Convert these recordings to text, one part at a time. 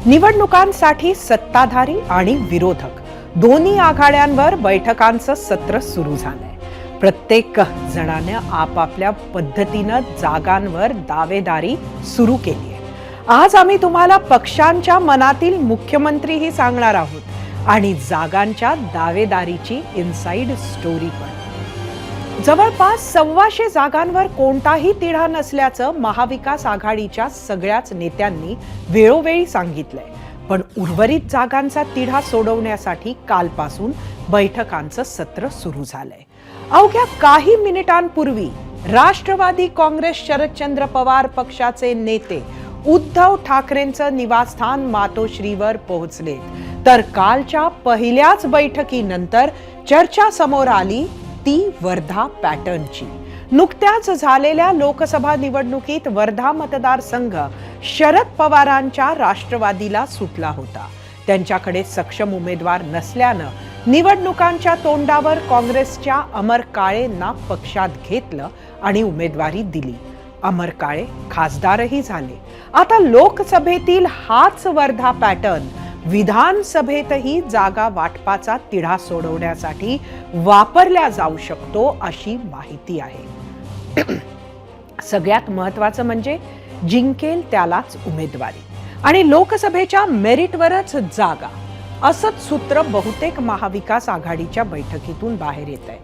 निवडणुकांसाठी सत्ताधारी आणि विरोधक दोन्ही आघाड्यांवर बैठकांचं सत्र सुरू झालंय. प्रत्येक जणाने आपापल्या पद्धतीनं जागांवर दावेदारी सुरू केली आहे. आज आम्ही तुम्हाला पक्षांच्या मनातील मुख्यमंत्रीही सांगणार आहोत आणि जागांच्या दावेदारीची इनसाइड स्टोरी पण. जवळपास 125 जागांवर कोणताही तिढा नसल्याचं महाविकास आघाडीच्या सगळ्याच नेत्यांनी वेळोवेळी सांगितलंय. पण उर्वरित जागांचा तिढा सोडवण्यासाठी कालपासून बैठकांचं सत्र सुरू झालंय. अवघ्या काही मिनिटांपूर्वी राष्ट्रवादी काँग्रेस शरदचंद्र पवार पक्षाचे नेते उद्धव ठाकरेंचं निवासस्थान मातोश्रीवर पोहोचले. तर कालच्या पहिल्याच बैठकीनंतर चर्चा समोर आली ती वर्धा पॅटर्नची. नुकत्याच झालेल्या लोकसभा निवडणुकीत वर्धा मतदारसंघ शरद पवारांच्या राष्ट्रवादीला सुटला होता. त्यांच्याकडे सक्षम उमेदवार नसल्यानं निवडणुकांच्या तोंडावर काँग्रेसच्या अमर काळेंना पक्षात घेतलं आणि उमेदवारी दिली. अमर काळे खासदारही झाले. आता लोकसभेतील हाच वर्धा पॅटर्न विधानसभेतही जागा वाटपाचा तिढा सोडवण्यासाठी वापरला जाऊ शकतो अशी माहिती आहे. सगळ्यात महत्त्वाचं म्हणजे जिंकेल त्यालाच उमेदवारी आणि लोकसभेच्या मेरिटवरच जागा, असंच सूत्र बहुतेक महाविकास आघाडीच्या बैठकीतून बाहेर येत आहे.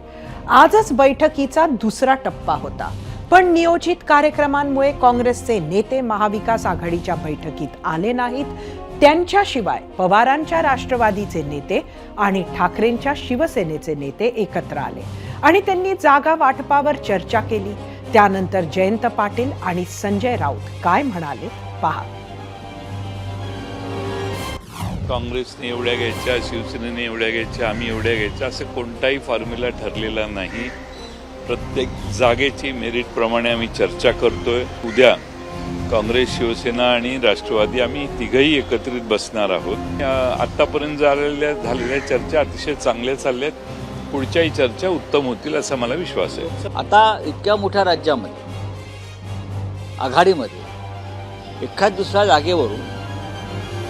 आजच बैठकीचा दुसरा टप्पा होता, पण नियोजित कार्यक्रमांमुळे काँग्रेसचे नेते महाविकास आघाडीच्या बैठकीत आले नाहीत. त्यांच्याशिवाय पवारांच्या राष्ट्रवादीचे नेते आणि ठाकरेंच्या शिवसेनेचे नेते एकत्र आले आणि त्यांनी जागा वाटपावर चर्चा केली. त्यानंतर जयंत पाटील आणि संजय राऊत काय म्हणाले पहा. काँग्रेसने एवढ्या घ्यायच्या, शिवसेनेने एवढ्या घ्यायच्या, आम्ही एवढ्या घ्यायच्या, असं कोणताही फॉर्म्युला ठरलेला नाही. प्रत्येक जागेची मेरिटप्रमाणे आम्ही चर्चा करतोय. उद्या काँग्रेस, शिवसेना आणि राष्ट्रवादी आम्ही तिघही एकत्रित बसणार आहोत. आतापर्यंत झालेल्या चर्चा अतिशय चांगल्या चालल्यात. पुढच्याही चर्चा उत्तम होतील असा मला विश्वास आहे. आता इतक्या मोठ्या राज्यामध्ये आघाडीमध्ये एखाद दुसऱ्या जागेवरून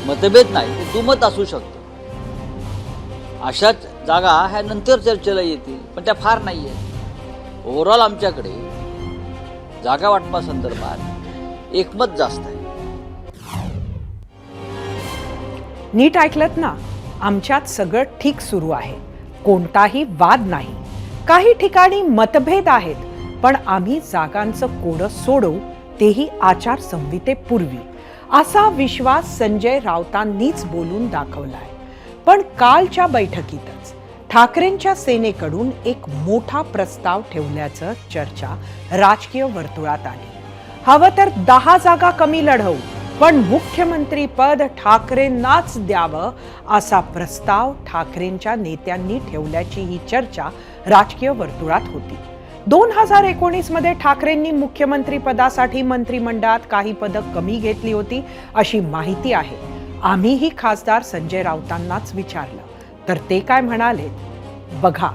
मतभेद नाही, दुमत असू शकतं. अशाच जागा ह्या नंतर चर्चेला येतील, पण त्या फार नाही आहेत. ओव्हरऑल आमच्याकडे जागा वाटपासंदर्भात एकमत जास्त आहे. नीट ऐकलत ना, आमच्यात सगळं ठीक सुरू आहे. कोणताही वाद नाही. काही ठिकाणी मतभेद आहेत, पण आम्ही जागांचं कोडं सोडवू, तेही आचारसंहितेपूर्वी, असा विश्वास संजय राऊतांनीच बोलून दाखवलाय. पण कालच्या बैठकीतच ठाकरेंच्या सेनेकडून एक मोठा प्रस्ताव ठेवल्याचं चर्चा राजकीय वर्तुळात आली. हवं तर 10 जागा कमी लढवू, पण मुख्यमंत्री पद ठाकरेंनाच द्यावं असा प्रस्ताव ठाकरेंच्या नेत्यांनी ठेवल्याची ही चर्चा राजकीय वर्तुळात होती. 2019 मध्ये ठाकरेंनी मुख्यमंत्री पदासाठी मंत्रिमंडळात काही पदं कमी घेतली होती अशी माहिती आहे. आम्हीही खासदार संजय राऊतांनाच विचारलं, तर ते काय म्हणाले बघा,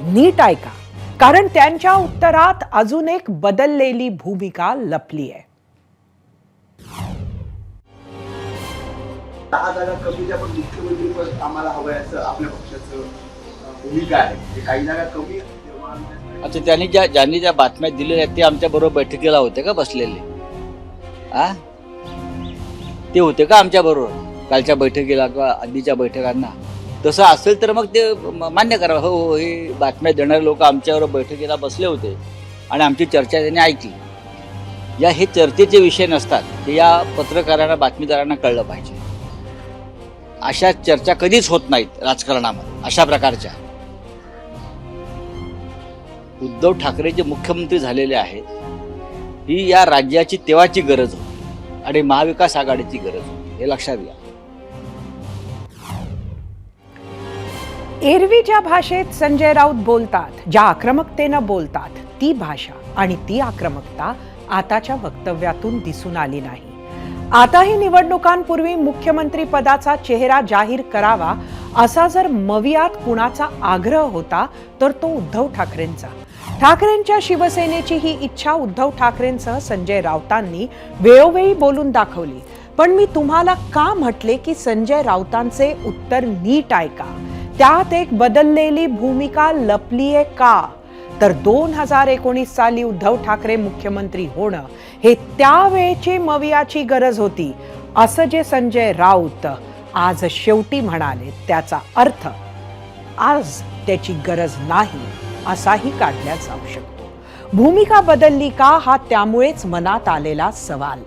नीट ऐका, कारण त्यांच्या उत्तरात अजून एक बदललेली भूमिका लपली आहे. 10 जागा कमी द्या, पण मुख्यमंत्री पद आम्हाला हवंय असं आपल्या पक्षाचं भूमिका आहे. काही जागा कमी. अच्छा, ज्यांनी ज्या बातम्या दिलेल्या आहेत ते आमच्या बरोबर बैठकीला होते का बसलेले? ते होते का आमच्या बरोबर कालच्या बैठकीला किंवा आधीच्या बैठकांना? तसं असेल तर मग ते मान्य करा. हो, हे बातम्या देणारे लोक आमच्याबरोबर बैठकीला बसले होते आणि आमची चर्चा त्यांनी ऐकली. हे चर्चेचे विषय नसतात, ते या पत्रकारांना, बातमीदारांना कळलं पाहिजे. अशा चर्चा कधीच होत नाहीत राजकारणामध्ये अशा प्रकारच्या. उद्धव ठाकरे जे मुख्यमंत्री झालेले आहेत, ही या राज्याची तेव्हाची गरज होती आणि महाविकास आघाडीची गरज होती, हे लक्षात घ्या. एरवी ज्या भाषेत संजय राऊत बोलतात, ज्या आक्रमकतेनं बोलतात, ती भाषा आणि ती आक्रमकता आताच्या वक्तव्यातून दिसून आली नाही. आताही निवडणुकांपूर्वी मुख्यमंत्री पदाचा चेहरा जाहीर करावा असा जर मवियात कुणाचा आग्रह होता तर तो उद्धव ठाकरेंचा. ठाकरेंच्या शिवसेनेची ही इच्छा उद्धव ठाकरेंसह संजय राऊतांनी वेळोवेळी बोलून दाखवली. पण मी तुम्हाला का म्हटले की संजय राऊतांचे उत्तर नीट ऐका, त्यात एक बदललेली भूमिका लपलीये का? तर 2019 साली उद्धव ठाकरे मुख्यमंत्री होणं हे त्यावेळची मवियाची गरज होती, असं जे संजय राऊत आज शेवटी म्हणाले, त्याचा अर्थ आज त्याची गरज नाही असाही काढला जाऊ शकतो. भूमिका बदलली का, हा त्यामुळेच मनात आलेला सवाल.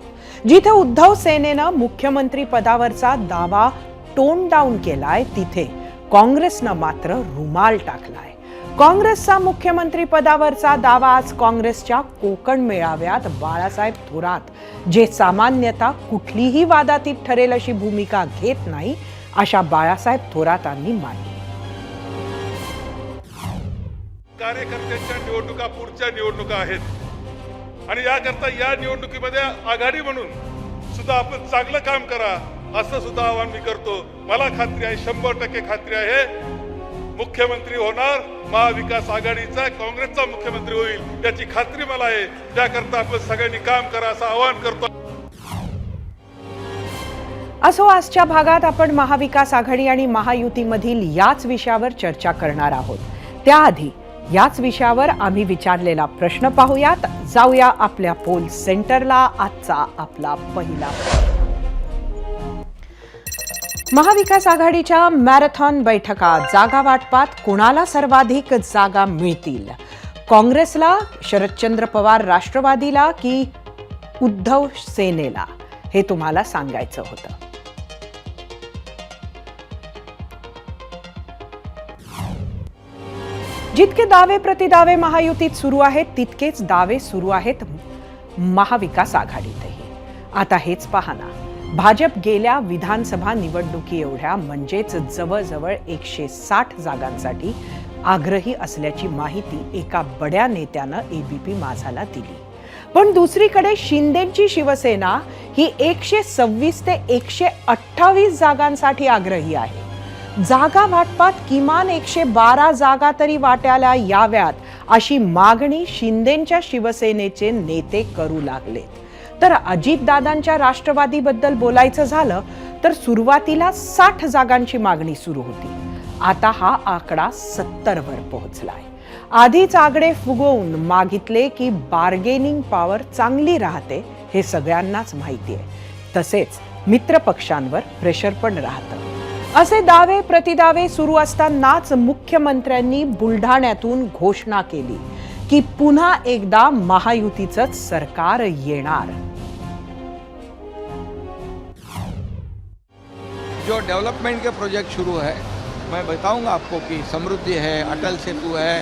जिथे उद्धव सेनेनं मुख्यमंत्री पदावरचा दावा टोन डाऊन केलाय, तिथे काँग्रेसनं मात्र रुमाल टाकलाय. काँग्रेसचा मुख्यमंत्री पदावरचा दावा आज काँग्रेसच्या कोकण मेळाव्यात बाळासाहेब थोरात, जे सामान्यतः कुठलीही वादातीत ठरेल अशी भूमिका घेत नाही, अशा बाळासाहेब थोरातांनी मांडली. कार्यकर्त्यांच्या निवडणुका पुढच्या निवडणुका आहेत आणि याकरता या निवडणुकीमध्ये आघाडी म्हणून सुद्धा आपण चांगलं काम करा, असं सुद्धा आवाहन मी करतो. मला खात्री आहे, 100% खात्री आहे, मुख्यमंत्री होणार महाविकास आघाडीचा, काँग्रेसचा मुख्यमंत्री होईल याची खात्री मला आहे. त्याकरता आपण सगळ्यांनी काम करा असं आवाहन करतो. असो, आजच्या भागात आपण महाविकास आघाडी आणि महायुतीमधील याच विषयावर चर्चा करणार आहोत. त्याआधी याच विषयावर आम्ही विचारलेला प्रश्न पाहूयात. जाऊया आपल्या पोल सेंटरला. आजचा आपला पहिला महाविकास आघाडीच्या मॅरेथॉन बैठका, जागा वाटपात कुणाला सर्वाधिक जागा मिळतील? काँग्रेसला, शरदचंद्र पवार राष्ट्रवादीला की उद्धव सेनेला? हे तुम्हाला सांगायचं होतं. जितके दावे प्रतिदावे महायुतीत सुरू आहेत, तितकेच दावे सुरू आहेत महाविकास आघाडीतही. आता हेच पाहना, भाजप गेल्या विधानसभा निवडणुकी एवढ्या म्हणजेच जवळजवळ 160 जागांसाठी आग्रही असल्याची माहिती एका बड्या नेत्यानं एबीपी माझाला दिली. पण दुसरीकडे शिंदेची शिवसेना ही 126 ते 128 जागांसाठी आग्रही आहे. जागा वाटपात किमान 112 जागा तरी वाट्याला याव्यात अशी मागणी शिंदेच्या शिवसेनेचे नेते करू लागलेत. तर अजितदादांच्या राष्ट्रवादीबद्दल बोलायचं झालं तर सुरुवातीला 60 जागांची मागणी सुरू होती. आता हा आकडा 70 वर पोहोचलाय. आधीच आकडे फुगवून मागितले की बार्गेनिंग पॉवर चांगली राहते, हे सगळ्यांनाच माहिती आहे. तसेच मित्रपक्षांवर प्रेशर पण राहतं. असे दावे प्रतिदावे सुरू असतानाच मुख्यमंत्र्यांनी बुलढाण्यातून घोषणा केली की पुन्हा एकदा महायुतीचंच सरकार येणार. जो डेवलपमेंट के प्रोजेक्ट शुरू है, मैं बताऊंगा आपको कि समृद्धि है, अटल सेतु है,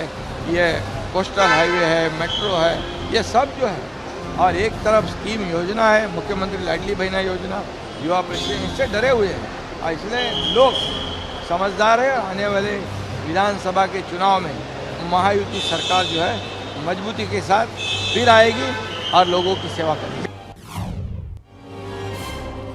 ये कोस्टल हाईवे है, मेट्रो है, ये सब जो है, और एक तरफ स्कीम योजना है, मुख्यमंत्री लाडली बहना योजना, युवा प्रेसिडेंट, इससे डरे हुए हैं. और इसलिए लोग समझदार है. आने वाले विधानसभा के चुनाव में महायुति सरकार जो है मजबूती के साथ फिर आएगी और लोगों की सेवा करेगी.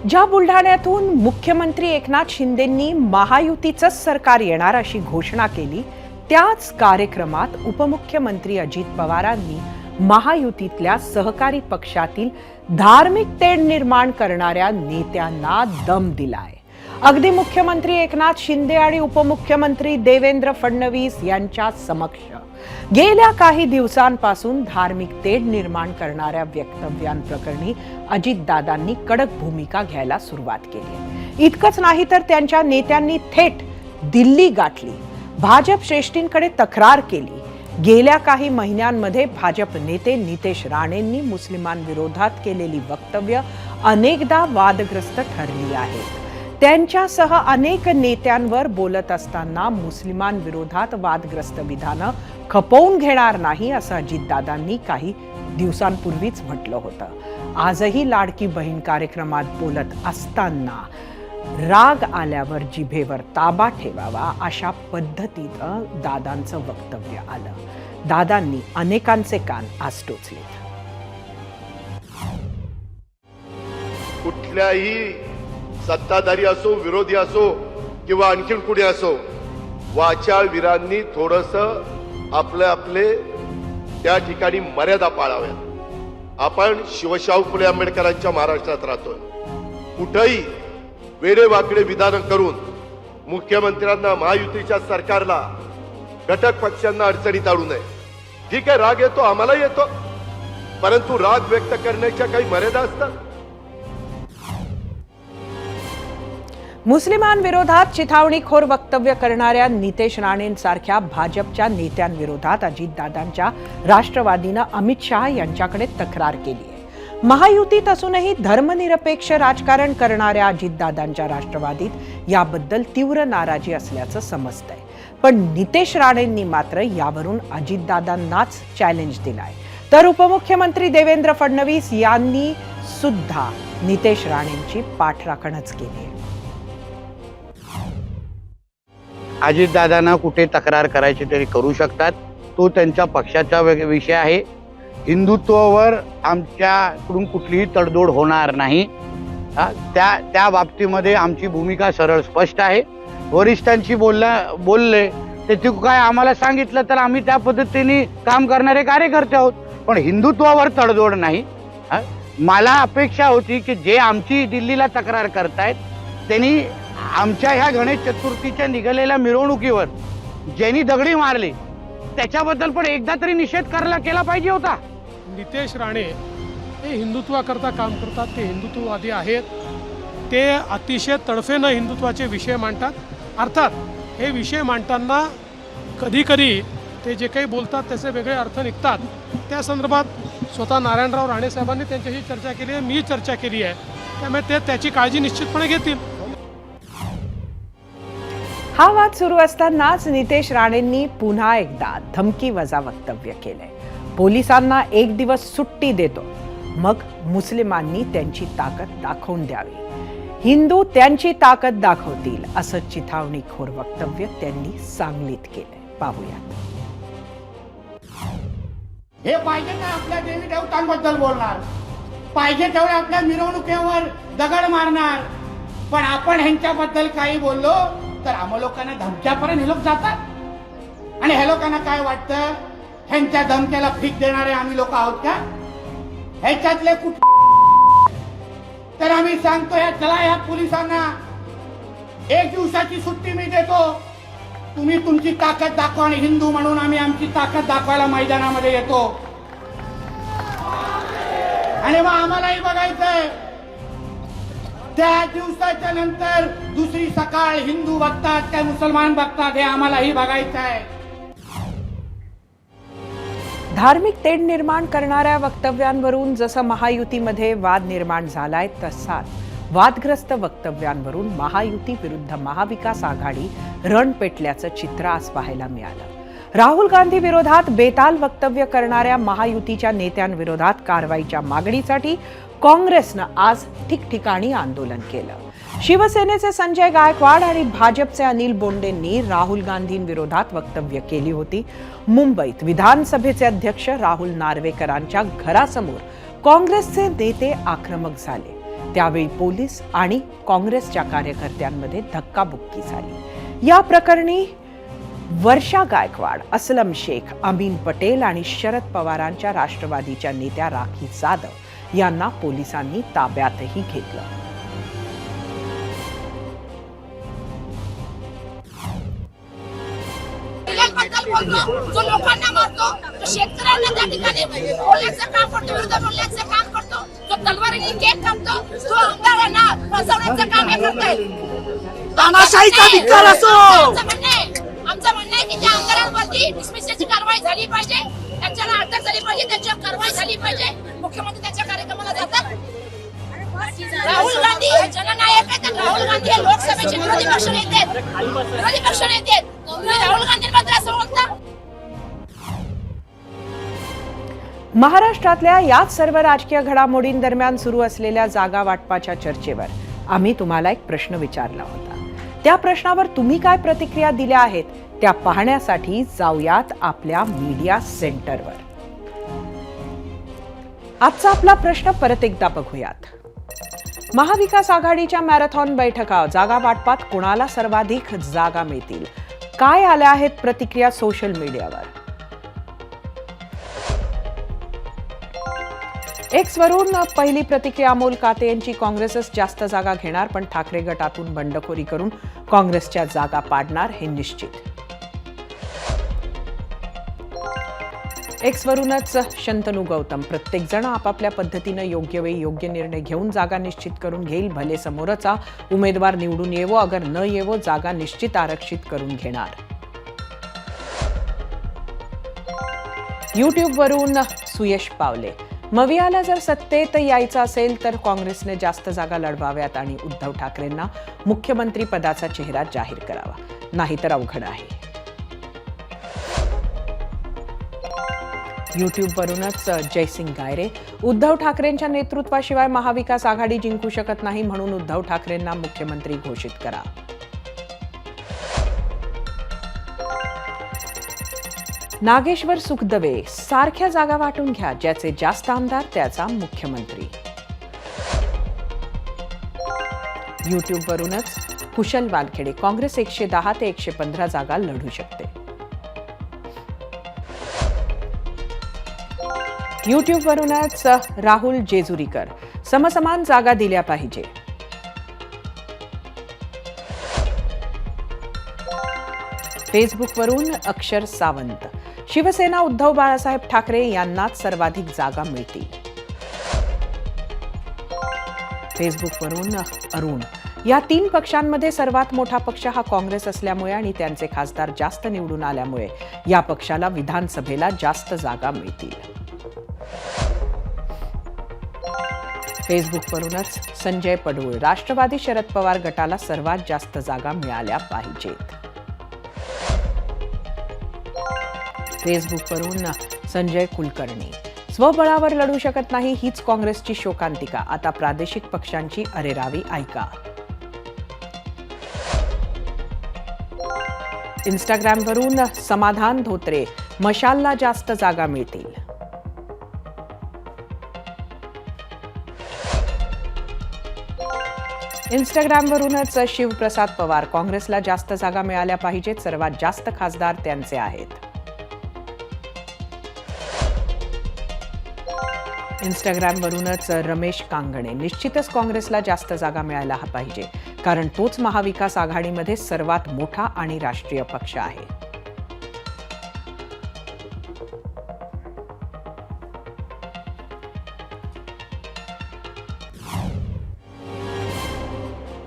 ज्या बुलढाण्यातून मुख्यमंत्री एकनाथ शिंदेंनी महायुतीचंच सरकार येणार अशी घोषणा केली, त्याच कार्यक्रमात उपमुख्यमंत्री अजित पवारांनी महायुतीतल्या सहकारी पक्षातील धार्मिक तेढ निर्माण करणाऱ्या नेत्यांना दम दिलाय. अगदी मुख्यमंत्री एकनाथ शिंदे आणि उपमुख्यमंत्री देवेंद्र फडणवीस यांच्या समक्ष गेल्या काही दिवसांपासून धार्मिक तेढ निर्माण करणाऱ्या वक्तव्यांप्रकरणी अजितदादांनी कडक भूमिका घ्यायला सुरुवात केली. इतकंच नाही तर त्यांच्या नेत्यांनी थेट दिल्ली गाठली, भाजप श्रेष्ठींकडे तक्रार केली. गेल्या काही महिन्यांमध्ये भाजप नेते नितेश राणेंनी मुस्लिमांविरोधात केलेली वक्तव्य अनेकदा वादग्रस्त ठरली आहेत. त्यांच्यासह अनेक नेत्यांवर बोलत असताना मुस्लिमांविरोधात वादग्रस्त विधानं खपवून घेणार नाही असं अजितदादांनी काही दिवसांपूर्वीच म्हटलं होतं. आजही लाडकी बहीण कार्यक्रमात बोलत असताना राग आल्यावर जिभेवर ताबा ठेवावा अशा पद्धतीनं दादांचं वक्तव्य आलं. दादांनी अनेकांचे कान आज टोचलेत. कुठल्याही सत्ताधारी असो, विरोधी असो किंवा आणखीन कुणी असो, वाचाळवीरांनी थोडंसं आपले त्या ठिकाणी मर्यादा पाळाव्यात. आपण शिवशाहू फुले आंबेडकरांच्या महाराष्ट्रात राहतोय. कुठंही वेडेवाकडे विधान करून मुख्यमंत्र्यांना, महायुतीच्या सरकारला, घटक पक्षांना अडचणीत आणू नये. ठीक आहे, राग येतो, आम्हालाही येतो, परंतु राग व्यक्त करण्याच्या काही मर्यादा असतात. मुस्लिमांविरोधात चिथावणीखोर वक्तव्य करणाऱ्या नितेश राणेंसारख्या भाजपच्या नेत्यांविरोधात अजितदादांच्या राष्ट्रवादीनं अमित शहा यांच्याकडे तक्रार केली आहे. महायुतीत असूनही धर्मनिरपेक्ष राजकारण करणाऱ्या अजितदादांच्या राष्ट्रवादीत याबद्दल तीव्र नाराजी असल्याचं समजतंय. पण नितेश राणेंनी मात्र यावरून अजितदादांनाच चॅलेंज दिलाय. तर उपमुख्यमंत्री देवेंद्र फडणवीस यांनी सुद्धा नितेश राणेंची पाठराखणच केली आहे. अजितदादांना कुठे तक्रार करायची तरी करू शकतात, तो त्यांच्या पक्षाचा विषय आहे. हिंदुत्वावर आमच्याकडून कुठलीही तडजोड होणार नाही. त्या बाबतीमध्ये आमची भूमिका सरळ स्पष्ट आहे. वरिष्ठांशी बोलले त्याची काय आम्हाला सांगितलं तर आम्ही त्या पद्धतीने काम करणारे कार्यकर्ते आहोत, पण हिंदुत्वावर तडजोड नाही. मला अपेक्षा होती की जे आमची दिल्लीला तक्रार करतायत त्यांनी आमच्या ह्या गणेश चतुर्थीच्या निघालेल्या मिरवणुकीवर ज्यांनी दगडी मारली त्याच्याबद्दल पण एकदा तरी निषेध केला पाहिजे होता. नितेश राणे हे हिंदुत्वाकरता काम करतात, ते हिंदुत्ववादी आहेत. ते अतिशय तडफेनं हिंदुत्वाचे विषय मांडतात. अर्थात हे विषय मांडताना कधीकधी ते जे काही बोलतात त्याचे वेगळे अर्थ निघतात. त्या संदर्भात स्वतः नारायणराव राणे साहेबांनी त्यांच्याशी चर्चा केली आहे, मी चर्चा केली आहे. त्यामुळे ते त्याची काळजी निश्चितपणे घेतील. हा वाद सुरू असतानाच नितेश राणेंनी पुन्हा एकदा धमकीवजा वक्तव्य केलंय. पोलिसांना 1 दिवस सुट्टी देतो, मग मुस्लिमांनी त्यांची ताकद दाखवून द्यावी, हिंदू त्यांची ताकद दाखवतील, असं चिथावणीखोर वक्तव्य त्यांनी सांगलीत केलंय. पाहूयात. हे पाहिजे ना आपल्या देवी देवतांबद्दल बोलणार, पाहिजे तेवढे आपल्या मिरवणुकीवर दगड मारणार, पण आपण ह्यांच्याबद्दल काही बोललो तर आम्हा लोकांना धमक्यापर्यंत हे लोक जातात. आणि हे लोकांना काय वाटतं, ह्यांच्या धमक्याला भीक देणारे आम्ही लोक आहोत का? ह्याच्यातले तर आम्ही सांगतो चला या पोलिसांना 1 दिवसाची सुट्टी मी देतो, तुम्ही तुमची ताकद दाखवा. आणि हिंदू म्हणून आम्ही आमची ताकद दाखवायला मैदानामध्ये येतो. आणि मग आम्हालाही बघायचंय त्या दिवसाच्या नंतर दुसरी सकाळ हिंदू बघतात काय मुसलमान बघतात हे आम्हालाही बघायचं आहे. धार्मिक तेढ निर्माण करणाऱ्या वक्तव्यांवरून जसं महायुतीमध्ये वाद निर्माण झालाय, तसाच वादग्रस्त वक्तव्यांवरून महायुती विरुद्ध महाविकास आघाडी रण पेटल्याचं चित्र आज पाहायला मिळालं. राहुल गांधी विरोधात बेताल वक्तव्य करणाऱ्या महायुतीच्या नेत्यांविरोधात कारवाईच्या मागणीसाठी काँग्रेसनं आज ठिकठिकाणी आंदोलन केलं. शिवसेनेचे संजय गायकवाड आणि भाजपचे अनिल बोंडेंनी राहुल गांधींविरोधात वक्तव्य केली होती. मुंबईत विधानसभेचे अध्यक्ष राहुल नार्वेकरांच्या घरासमोर काँग्रेसचे नेते आक्रमक झाले. त्यावेळी पोलीस आणि काँग्रेसच्या कार्यकर्त्यांमध्ये धक्काबुक्की झाली. या प्रकरणी वर्षा गायकवाड, असलम शेख, अमीन पटेल आणि शरद पवारांच्या राष्ट्रवादीच्या नेत्या राखी जाधव यांना पोलिसांनी ताब्यातही घेतलं. जो लोकांना मारतो, जो शेतकऱ्यांना त्या ठिकाणी बोलण्याचं काम करतो, विरुद्ध बोलण्याचं काम करतो, जो तलवारीने केक कापतो, जो आमदारांना फसवण्याचं काम हे करतोय. तानाशाहीचा धिक्कार असो. आमचं म्हणणं आहे की त्या आमदारांवरती डिसमिसची कारवाई झाली पाहिजे, त्यांच्याला अटक झाली पाहिजे, त्यांच्यावर कारवाई झाली पाहिजे. मुख्यमंत्री त्यांच्या कार्यक्रमाला जातात. राहुल गांधी हे जननायक आहेत. राहुल गांधी हे लोकसभेचे विरोधी पक्ष नेते आहेत. राहुल गांधींबद्दल असं बोलता. महाराष्ट्रातल्या याच सर्व राजकीय घडामोडींदरम्यान सुरू असलेल्या जागा वाटपाच्या चर्चेवर आम्ही तुम्हाला एक प्रश्न विचारला होता. त्या प्रश्नावर तुम्ही काय प्रतिक्रिया दिल्या आहेत त्या पाहण्यासाठी जाऊयात आपल्या मीडिया सेंटरवर. आजचा आपला प्रश्न परत एकदा बघूयात. महाविकास आघाडीच्या मॅरेथॉन बैठका, जागा वाटपात कोणाला सर्वाधिक जागा मिळतील, काय आल्या आहेत प्रतिक्रिया सोशल मीडियावर. एक्सवरून पहिली प्रतिक्रिया अमोल काते यांची. काँग्रेसच जास्त जागा घेणार, पण ठाकरे गटातून बंडखोरी करून काँग्रेसच्या जागा पाडणार हे निश्चित. एक्सवरूनच शंतनू गौतम. प्रत्येक जण आपापल्या पद्धतीनं योग्य वेळी योग्य निर्णय घेऊन जागा निश्चित करून घेईल. भले समोरचा उमेदवार निवडून येवो अगर न येवो, जागा निश्चित आरक्षित करून घेणार. युट्यूबवरून सुयश पावले. मवियाला जर सत्तेत यायचं असेल तर काँग्रेसने जास्त जागा लढवाव्यात आणि उद्धव ठाकरेंना मुख्यमंत्री पदाचा चेहरा जाहीर करावा, नाहीतर अवघड आहे. युट्यूबवरूनच जयसिंग गायरे. उद्धव ठाकरेंच्या नेतृत्वाशिवाय महाविकास आघाडी जिंकू शकत नाही, म्हणून उद्धव ठाकरेंना मुख्यमंत्री घोषित करा. नागेश्वर सुखदवे. सारख्या जागा वाटून घ्या, ज्याचे जास्त आमदार त्याचा मुख्यमंत्री. युट्यूबवरूनच कुशल वानखेडे. काँग्रेस 110 ते 115 जागा लढू शकते. युट्यूबवरूनच राहुल जेजुरीकर. समसमान जागा दिल्या पाहिजे. फेसबुकवरून अक्षर सावंत. शिवसेना उद्धव बाळासाहेब ठाकरे यांनाच सर्वाधिक जागा मिळतील. फेसबुकवरून अरुण. या 3 पक्षांमध्ये सर्वात मोठा पक्ष हा काँग्रेस असल्यामुळे आणि त्यांचे खासदार जास्त निवडून आल्यामुळे या पक्षाला विधानसभेला जास्त जागा मिळतील. फेसबुकवरूनच संजय पडवळ. राष्ट्रवादी शरद पवार गटाला सर्वात जास्त जागा मिळाल्या पाहिजेत. फेसबुकवरून संजय कुलकर्णी. स्वबळावर लढू शकत नाही हीच काँग्रेसची शोकांतिका. आता प्रादेशिक पक्षांची अरेरावी ऐका. इंस्टाग्रामवरून समाधान धोत्रे. मशालला जास्त जागा मिळतील. इंस्टाग्रामवरूनच शिवप्रसाद पवार. काँग्रेसला जास्त जागा मिळाल्या पाहिजेत, सर्वात जास्त खासदार त्यांचे आहेत. इंस्टाग्रामवरूनच रमेश कांगणे. निश्चितच काँग्रेसला जास्त जागा मिळायला पाहिजे, कारण तोच महाविकास आघाडीमध्ये सर्वात मोठा आणि राष्ट्रीय पक्ष आहे.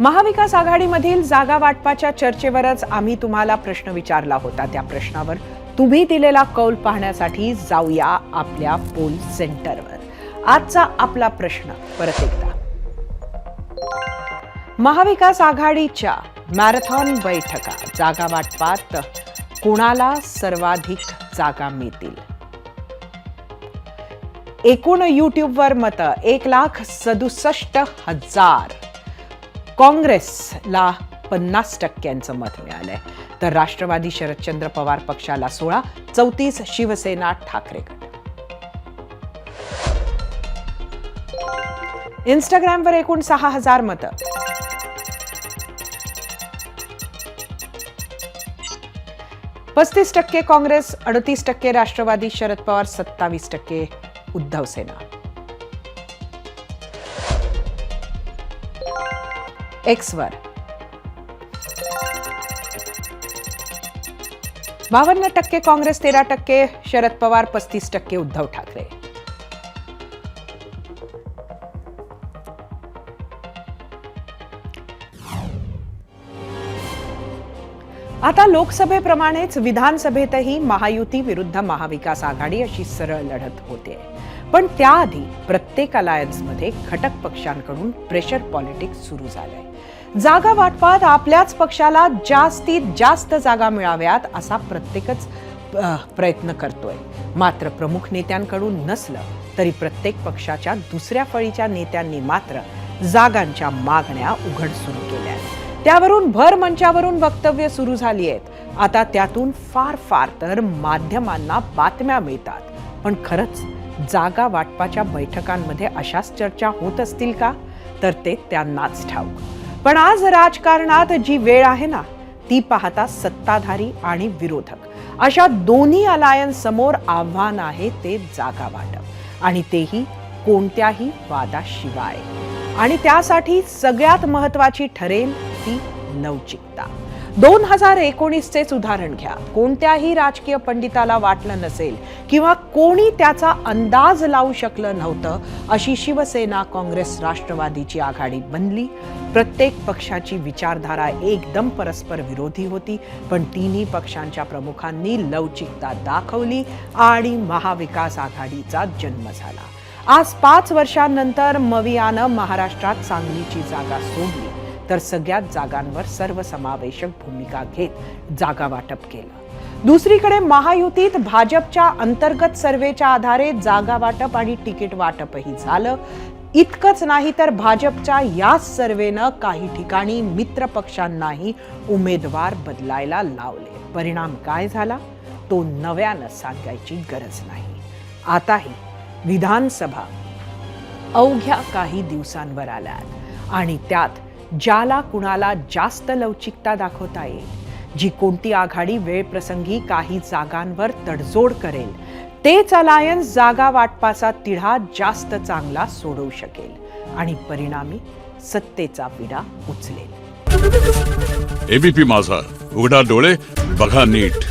महाविकास आघाडीमधील जागा वाटपाच्या चर्चेवरच आम्ही तुम्हाला प्रश्न विचारला होता. त्या प्रश्नावर तुम्ही दिलेला कौल पाहण्यासाठी जाऊया आपल्या पोल सेंटरवर. आजचा आपला प्रश्न परत एकदा. महाविकास आघाडीच्या मॅरेथॉन बैठका जागा वाटपात कोणाला सर्वाधिक जागा मिळतील? एकूण युट्यूबवर मतं 1,67,000. काँग्रेसला 50% मत मिळालंय, तर राष्ट्रवादी शरदचंद्र पवार पक्षाला 16, 34 शिवसेना ठाकरे गट. इंस्टाग्रामवर एकूण 6,000 मतं. %35 काँग्रेस, 38% राष्ट्रवादी शरद पवार, 27% उद्धव सेना. एक्सवर 52% काँग्रेस, 13% शरद पवार, 35% उद्धव ठाकरे. आता लोकसभेप्रमाणेच विधानसभेतही महायुती विरुद्ध महाविकास आघाडी अशी सरळ लढत होते. पण त्याआधी प्रत्येक अलायन्समध्ये घटक पक्षांकडून प्रेशर पॉलिटिक्स सुरू झालंय. जागा वाटपात आपल्याच पक्षाला जास्तीत जास्त जागा मिळाव्यात असा प्रत्येकच प्रयत्न करतोय. मात्र प्रमुख नेत्यांकडून नसलं तरी प्रत्येक पक्षाच्या दुसऱ्या फळीच्या नेत्यांनी मात्र जागांच्या मागण्या उघड सुरू केल्या. त्यावरून भर मंचावरून वक्तव्य सुरू झाली आहेत. आता त्यातून फार तर माध्यमांना बातम्या मिळतात. पण खरंच जागा वाटपाच्या बैठकांमध्ये अशाच चर्चा होत असतील का? तर ते त्यांनाच ठाऊक. पण आज राजकारणात जी वेळ आहे ना, ती पाहता सत्ताधारी आणि विरोधक अशा दोन्ही अलायन्स समोर आव्हान आहे ते जागा वाटप, आणि तेही कोणत्याही वादाशिवाय. आणि त्यासाठी सगळ्यात महत्वाची ठरेल ती लवचिकता. 2019चेच उदाहरण घ्या. कोणत्याही राजकीय पंडिताला वाटलं नसेल किंवा कोणी त्याचा अंदाज लावू शकलं नव्हतं अशी शिवसेना, काँग्रेस, राष्ट्रवादीची आघाडी बनली. प्रत्येक पक्षाची विचारधारा एकदम परस्पर विरोधी होती, पण तिन्ही पक्षांच्या प्रमुखांनी लवचिकता दाखवली आणि महाविकास आघाडीचा जन्म झाला. आज 5 वर्षांनंतर मवियानं महाराष्ट्रात सांगलीची जागा सोडली, तर सगळ्याच जागांवर सर्वसमावेशक भूमिका घेत जागा वाटप केलं. दुसरीकडे महायुतीत भाजपच्या अंतर्गत सर्वेच्या आधारे जागा वाटप आणि तिकीट वाटपही झालं. इतकंच नाही तर भाजपच्या याच सर्वेनं काही ठिकाणी मित्र पक्षांनाही उमेदवार बदलायला लावले. परिणाम काय झाला तो नव्यानं सांगायची गरज नाही. आताही विधानसभा अवघ्या काही दिवसांवर आल्यात आणि त्यात ज्याला कुणाला जास्त लवचिकता दाखवता येईल, जी कोणती आघाडी वेळप्रसंगी काही जागांवर तडजोड करेल, तेच अलायन्स जागा वाटपाचा तिढा जास्त चांगला सोडवू शकेल आणि परिणामी सत्तेचा विडा उचलेल. एबीपी माझा, उघडा डोळे बघा नीट.